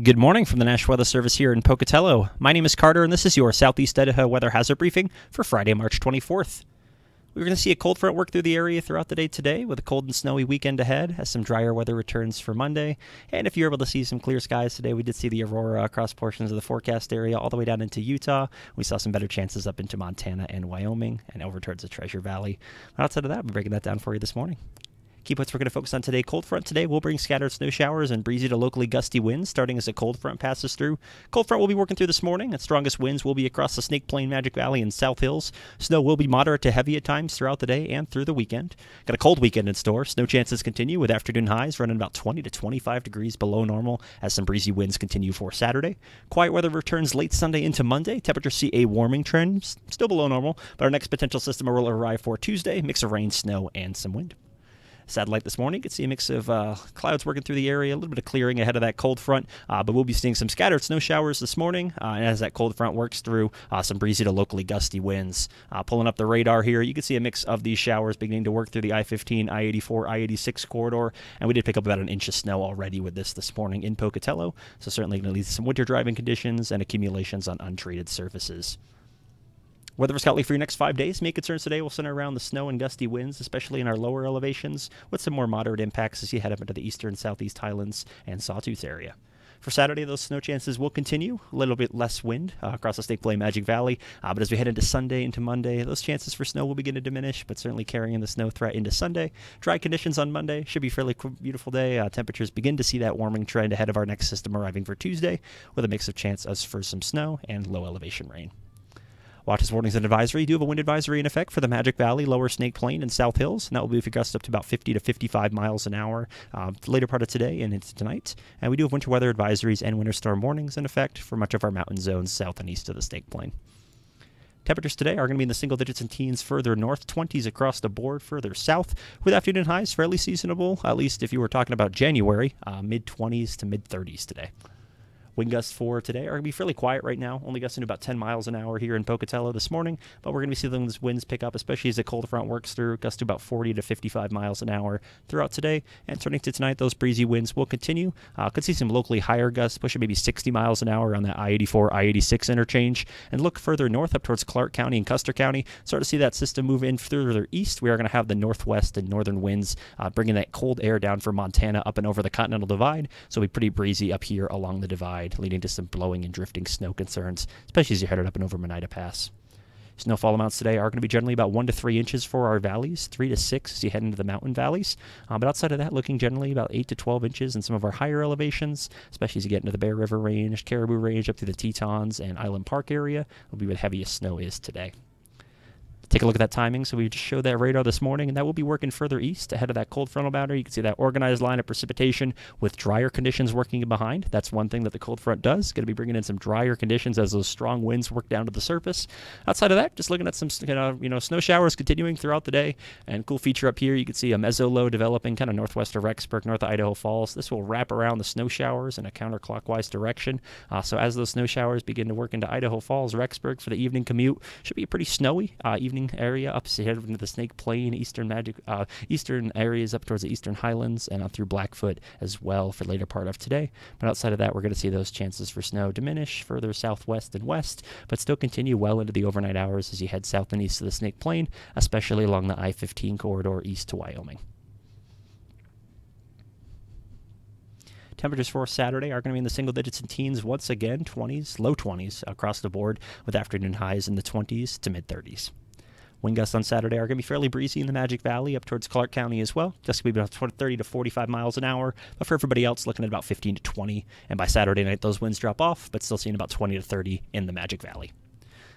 Good morning from the National Weather Service here in Pocatello. My name is Carter, and this is your Southeast Idaho Weather Hazard Briefing for Friday, March 24th. We're going to see a cold front work through the area throughout the day today with a cold and snowy weekend ahead as some drier weather returns for Monday. And if you're able to see some clear skies today, we did see the aurora across portions of the forecast area all the way down into Utah. We saw some better chances up into Montana and Wyoming and over towards the Treasure Valley. But outside of that, we're breaking that down for you this morning. Key points we're going to focus on today. Cold front today will bring scattered snow showers and breezy to locally gusty winds starting as a cold front passes through. Cold front will be working through this morning. Its strongest winds will be across the Snake Plain, Magic Valley, and South Hills. Snow will be moderate to heavy at times throughout the day and through the weekend. Got a cold weekend in store. Snow chances continue with afternoon highs running about 20 to 25 degrees below normal as some breezy winds continue for Saturday. Quiet weather returns late Sunday into Monday. Temperatures see a warming trend, still below normal, but our next potential system will arrive for Tuesday. Mix of rain, snow, and some wind. Satellite this morning, you can see a mix of clouds working through the area, a little bit of clearing ahead of that cold front, but we'll be seeing some scattered snow showers this morning, and as that cold front works through, some breezy to locally gusty winds. Pulling up the radar here, you can see a mix of these showers beginning to work through the I-15, I-84, I-86 corridor, and we did pick up about an inch of snow already with this morning in Pocatello, so certainly going to lead to some winter driving conditions and accumulations on untreated surfaces. Weather for Scotty for your next 5 days. Main concerns today will center around the snow and gusty winds, especially in our lower elevations, with some more moderate impacts as you head up into the eastern southeast highlands and Sawtooth area. For Saturday, those snow chances will continue. A little bit less wind across the Snake Plain, Magic Valley. But as we head into Sunday, into Monday, those chances for snow will begin to diminish, but certainly carrying the snow threat into Sunday. Dry conditions on Monday. Should be a fairly beautiful day. Temperatures begin to see that warming trend ahead of our next system arriving for Tuesday, with a mix of chances for some snow and low elevation rain. Watches, warnings, and advisory. You do have a wind advisory in effect for the Magic Valley, Lower Snake Plain, and South Hills, and that will be with gusts up to about 50 to 55 miles an hour later part of today and into tonight. And we do have winter weather advisories and winter storm warnings in effect for much of our mountain zones south and east of the Snake Plain. Temperatures today are going to be in the single digits and teens further north, 20s across the board further south, with afternoon highs fairly seasonable, at least if you were talking about January, mid-20s to mid-30s today. Wind gusts for today are going to be fairly quiet right now, only gusting to about 10 miles an hour here in Pocatello this morning, but we're going to be seeing those winds pick up, especially as the cold front works through, gusts to about 40 to 55 miles an hour throughout today. And turning to tonight, those breezy winds will continue. Could see some locally higher gusts, pushing maybe 60 miles an hour on that I-84, I-86 interchange. And look further north up towards Clark County and Custer County. Start to see that system move in further east. We are going to have the northwest and northern winds bringing that cold air down from Montana up and over the Continental Divide. So it'll be pretty breezy up here along the divide, leading to some blowing and drifting snow concerns, especially as you're headed up and over Monida Pass. Snowfall amounts today are going to be generally about 1 to 3 inches for our valleys, 3 to 6 as you head into the mountain valleys. But outside of that, looking generally about 8 to 12 inches in some of our higher elevations, especially as you get into the Bear River Range, Caribou Range, up through the Tetons and Island Park area, will be where the heaviest snow is today. Take a look at that timing. So we just showed that radar this morning, and that will be working further east ahead of that cold frontal boundary. You can see that organized line of precipitation with drier conditions working behind. That's one thing that the cold front does. Going to be bringing in some drier conditions as those strong winds work down to the surface. Outside of that, just looking at some snow showers continuing throughout the day. And cool feature up here, you can see a meso-low developing kind of northwest of Rexburg, north of Idaho Falls. This will wrap around the snow showers in a counterclockwise direction. So as those snow showers begin to work into Idaho Falls, Rexburg for the evening commute, should be a pretty snowy evening area up ahead into the Snake Plain, eastern areas up towards the eastern highlands and through Blackfoot as well for the later part of today. But outside of that, we're going to see those chances for snow diminish further southwest and west, but still continue well into the overnight hours as you head south and east of the Snake Plain, especially along the I-15 corridor east to Wyoming. Temperatures for Saturday are going to be in the single digits and teens once again, 20s, low 20s across the board, with afternoon highs in the 20s to mid-30s. Wind gusts on Saturday are going to be fairly breezy in the Magic Valley up towards Clark County as well. Just going to be about 30 to 45 miles an hour. But for everybody else, looking at about 15 to 20. And by Saturday night, those winds drop off, but still seeing about 20 to 30 in the Magic Valley.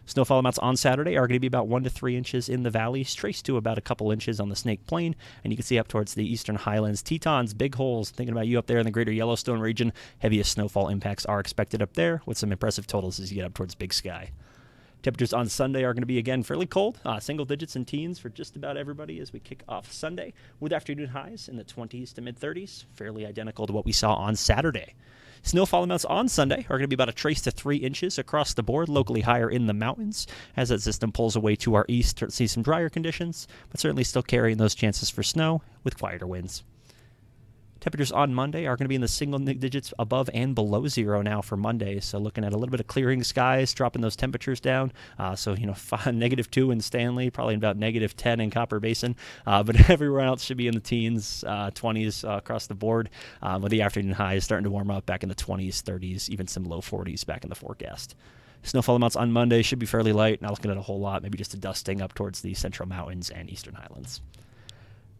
Snowfall amounts on Saturday are going to be about 1 to 3 inches in the valleys, traced to about a couple inches on the Snake Plain. And you can see up towards the eastern highlands, Tetons, Big Holes, thinking about you up there in the greater Yellowstone region. Heaviest snowfall impacts are expected up there with some impressive totals as you get up towards Big Sky. Temperatures on Sunday are going to be, again, fairly cold, single digits and teens for just about everybody as we kick off Sunday, with afternoon highs in the 20s to mid-30s, fairly identical to what we saw on Saturday. Snowfall amounts on Sunday are going to be about a trace to 3 inches across the board, locally higher in the mountains. As that system pulls away to our east, to see some drier conditions, but certainly still carrying those chances for snow with quieter winds. Temperatures on Monday are going to be in the single digits above and below zero now for Monday. So looking at a little bit of clearing skies, dropping those temperatures down. -2 in Stanley, probably about -10 in Copper Basin. But everywhere else should be in the teens, 20s across the board, with the afternoon highs starting to warm up back in the 20s, 30s, even some low 40s back in the forecast. Snowfall amounts on Monday should be fairly light, not looking at a whole lot, maybe just a dusting up towards the central mountains and eastern highlands.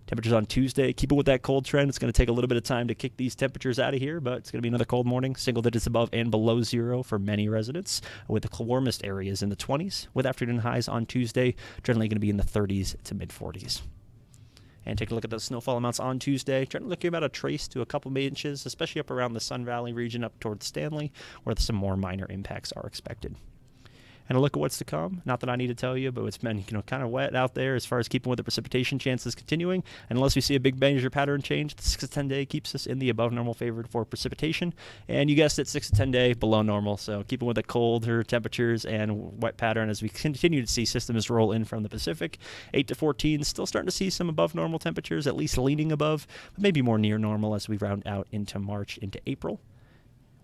Temperatures on Tuesday, keeping with that cold trend. It's going to take a little bit of time to kick these temperatures out of here, but it's going to be another cold morning. Single digits above and below zero for many residents, with the warmest areas in the 20s, with afternoon highs on Tuesday generally going to be in the 30s to mid-40s. And take a look at the snowfall amounts on Tuesday. Trying to look about a trace to a couple of inches, especially up around the Sun Valley region up towards Stanley, where some more minor impacts are expected. And a look at what's to come. Not that I need to tell you, but it's been kind of wet out there as far as keeping with the precipitation chances continuing. And unless we see a big major pattern change, the 6 to 10 day keeps us in the above normal favored for precipitation. And you guessed it, 6 to 10 day below normal. So keeping with the colder temperatures and wet pattern as we continue to see systems roll in from the Pacific. 8 to 14, still starting to see some above normal temperatures, at least leaning above, but maybe more near normal as we round out into March, into April,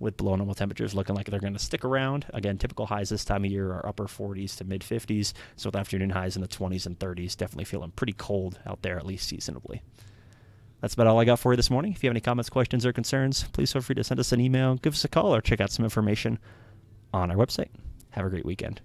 with below normal temperatures looking like they're going to stick around. Again, typical highs this time of year are upper 40s to mid 50s, so with afternoon highs in the 20s and 30s, definitely feeling pretty cold out there, at least seasonably. That's about all I got for you this morning. If you have any comments, questions, or concerns, please feel free to send us an email, give us a call, or check out some information on our website. Have a great weekend.